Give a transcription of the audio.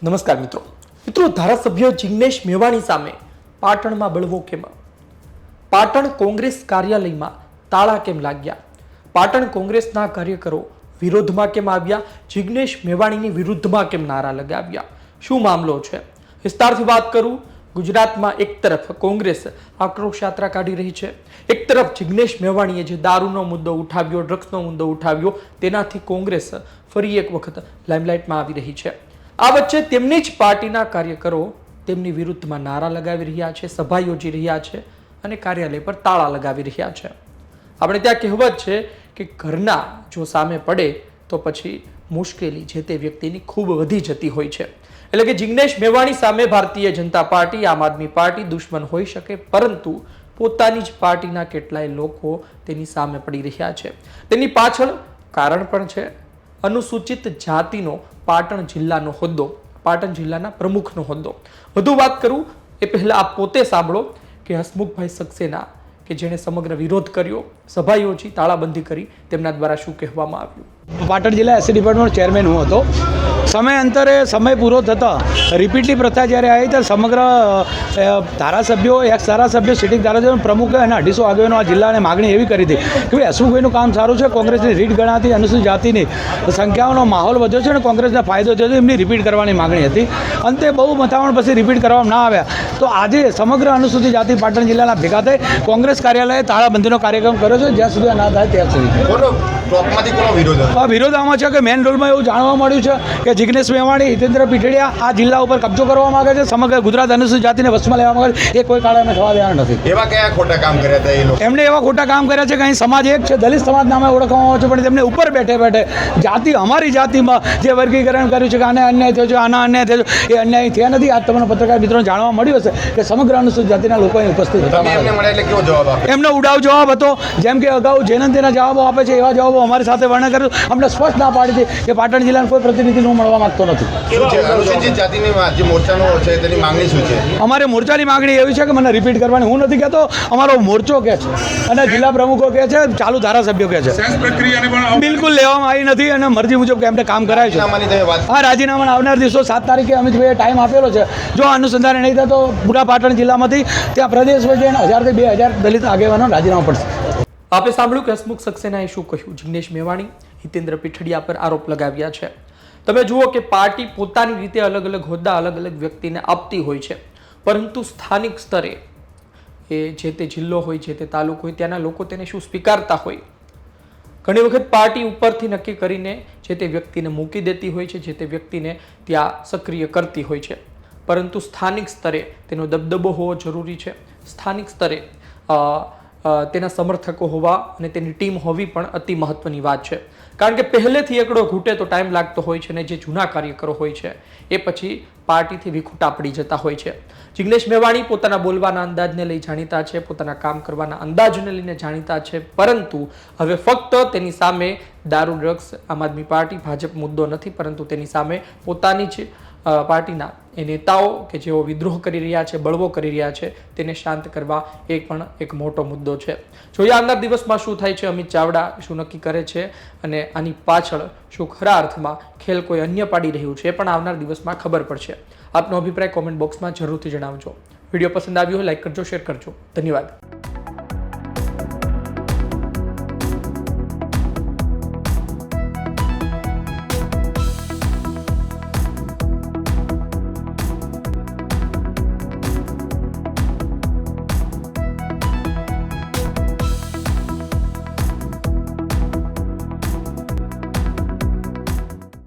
નમસ્કાર મિત્રો, ધારાસભ્ય જિગ્નેશ મેવાણી સામે પાટણમાં બળવો કેમ? પાટણ કોંગ્રેસ કાર્યાલયમાં તાળા કેમ લાગ્યા? પાટણ કોંગ્રેસના કાર્યકરો વિરોધમાં કેમ આવ્યા? જિગ્નેશ મેવાણીની વિરુદ્ધમાં કેમ નારા લગાવ્યા? શું મામલો છે? વિસ્તારથી વાત કરું. ગુજરાતમાં એક તરફ કોંગ્રેસ આક્રોશ યાત્રા કાઢી રહી છે, એક તરફ જિગ્નેશ મેવાણીએ જે દારૂનો મુદ્દો ઉઠાવ્યો, ડ્રગ્સનો મુદ્દો ઉઠાવ્યો, તેનાથી કોંગ્રેસ ફરી એક વખત લાઇમલાઇટમાં આવી રહી છે. આ વચ્ચે તેમની જ પાર્ટીના કાર્યકરો તેમની વિરુદ્ધમાં નારા લગાવી રહ્યા છે, સભા યોજી રહ્યા છે અને કાર્યાલય પર તાળા લગાવી રહ્યા છે. આપણે ત્યાં કહેવત છે કે ઘરના જો સામે પડે તો પછી મુશ્કેલી જે તે વ્યક્તિની ખૂબ વધી જતી હોય છે. એટલે કે જિગ્નેશ મેવાણી સામે ભારતીય જનતા પાર્ટી, આમ આદમી પાર્ટી દુશ્મન હોઈ શકે, પરંતુ પોતાની જ પાર્ટીના કેટલાય લોકો તેની સામે પડી રહ્યા છે. તેની પાછળ કારણ પણ છે. અનુસૂચિત જાતિનો પાટણ જિલ્લાનો હોદ્દો, પાટણ જિલ્લાના પ્રમુખનો હોદ્દો. વધુ વાત કરું એ પહેલા આપ પોતે સાંભળો કે હસમુખભાઈ સક્સેના કે જેણે સમગ્ર વિરોધ કર્યો, સભા યોજી, તાળાબંધી કરી, તેમના દ્વારા શું કહેવામાં આવ્યું. પાટણ જિલ્લા એસસી ડિપાર્ટમેન્ટ ચેરમેન હું હતો. સમયાંતરે સમય પૂરો થતાં રિપીટની પ્રથા જ્યારે આવી ત્યારે સમગ્ર ધારાસભ્યો, એક્સ ધારાસભ્યો, સિટિંગ ધારાસભ્યો, પ્રમુખ અને 250 આગેવાનો આ જિલ્લાને માગણી એવી કરી હતી કે ભાઈ હસમુખભાઈનું કામ સારું છે, કોંગ્રેસની રીટ ગણાતી અનુસૂચિત જાતિની સંખ્યાઓનો માહોલ વધ્યો છે અને કોંગ્રેસને ફાયદો થયો છે, એમની રિપીટ કરવાની માગણી હતી. અંતે બહુ મથામણ પછી રિપીટ કરવામાં ના આવ્યા તો આજે સમગ્ર અનુસૂચિત જાતિ પાટણ જિલ્લાના ભેગા થઈ કોંગ્રેસ કાર્યાલયે તાળાબંધીનો કાર્યક્રમ કર્યો છે. જ્યાં સુધી ના થાય ત્યાં સુધી વિરોધ આમાં છે કે મેઇન રોલમાં એવું જાણવા મળ્યું છે કે જિગ્નેશ મેવાણી, હિતેન્દ્ર પીઠડિયા આ જિલ્લા ઉપર કબજો કરવા માંગે છે, સમગ્ર ગુજરાત અનુસૂચિત જાતિને વશમાં લેવા માંગે છે. એ કોઈ કાળે અમે થવા દેવાના નથી. એવા કયા ખોટા કામ કર્યા હતા એ લોકો? એમને એવા ખોટા કામ કર્યા છે કે અહીં સમાજ એક છે, દલિત સમાજ નામે ઓળખવામાં આવે છે, પણ તેમને ઉપર બેઠે બેઠે જાતિ, અમારી જાતિમાં જે વર્ગીકરણ કર્યું છે કે આને અન્યાય થયો છે, આના અન્યાય થયો છે, એ અન્યાય થયા નથી. આજ તમને પત્રકાર મિત્રોને જાણવા મળ્યું હશે કે સમગ્ર અનુસૂચિત જાતિના લોકો અહીં ઉપસ્થિત હતા. એમનો ઉડાવ જવાબ હતો. જેમ કે અગાઉ જેને તેના જવાબો આપે છે એવા જવાબો અમારી સાથે વર્ણન કર્યું. અમને સ્પષ્ટ ના પાડી હતી કે પાટણ જિલ્લાના કોઈ પ્રતિનિધિ હું મળવા માંગતો નથી. અનુસૂચિત જાતિની જે મોરચાનો છે તેની માંગણી શું છે? અમારે મોરચાની માંગણી એવી છે કે મને રિપીટ કરવાની, હું નથી કહેતો, અમારો મોરચો કહે છે અને જિલ્લા પ્રમુખો કહે છે, ચાલુ ધારાસભ્યો કહે છે. બિલકુલ લેવામાં આવી નથી અને મરજી મુજબ એમને કામ કરાય છે. હા, રાજીનામા આવનાર દિવસો 7 તારીખે અમિતભાઈએ ટાઈમ આપેલો છે. જો અનુસંધાન નહીં થાય તો પૂરા પાટણ જિલ્લામાંથી ત્યાં પ્રદેશ વચ્ચે 1000 થી 2000 દલિત આગેવાનો રાજીનામા પડશે. આપે સાંભળ્યું કે હસમુખ સક્સેનાએ શું કહ્યું. જિગ્નેશ મેવાણી, હિતેન્દ્ર પીઠડિયા પર આરોપ લગાવ્યા છે. તમે જુઓ કે પાર્ટી પોતાની રીતે અલગ અલગ હોદ્દા, અલગ અલગ વ્યક્તિને આપતી હોય છે, પરંતુ સ્થાનિક સ્તરે એ જે તે જિલ્લો હોય, જે તે તાલુકો હોય, ત્યાંના લોકો તેને શું સ્વીકારતા હોય. ઘણી વખત પાર્ટી ઉપરથી નક્કી કરીને જે તે વ્યક્તિને મૂકી દેતી હોય છે, જે તે વ્યક્તિને ત્યાં સક્રિય કરતી હોય છે, પરંતુ સ્થાનિક સ્તરે તેનો દબદબો હોવો જરૂરી છે. સ્થાનિક સ્તરે તેના સમર્થકો હોવા અને તેની ટીમ હોવી પણ અતિ મહત્વની વાત છે. કારણ કે પહેલેથી એકડો ઘૂંટે તો ટાઈમ લાગતો હોય છે અને જે જૂના કાર્યકરો હોય છે એ પછી પાર્ટીથી વિખૂટા પડી જતા હોય છે. જિગ્નેશ મેવાણી પોતાના બોલવાના અંદાજને લઈ જાણીતા છે, પોતાના કામ કરવાના અંદાજને લઈને જાણીતા છે, પરંતુ હવે ફક્ત તેની સામે દારૂ, ડ્રગ્સ, આમ આદમી પાર્ટી, ભાજપ મુદ્દો નથી, પરંતુ તેની સામે પોતાની જ પાર્ટીના એ નેતાઓ કે જેઓ વિદ્રોહ કરી રહ્યા છે, બળવો કરી રહ્યા છે, તેને શાંત કરવા એ પણ એક મોટો મુદ્દો છે. જોઈએ આવનાર દિવસમાં શું થાય છે, અમિત ચાવડા શું નક્કી કરે છે અને આની પાછળ શું ખરા અર્થમાં ખેલ કોઈ અન્ય પાડી રહ્યું છે, એ પણ આવનાર દિવસમાં ખબર પડશે. આપનો અભિપ્રાય કોમેન્ટ બોક્સમાં જરૂરથી જણાવજો. વિડીયો પસંદ આવ્યો હોય લાઈક કરજો, શેર કરજો. ધન્યવાદ.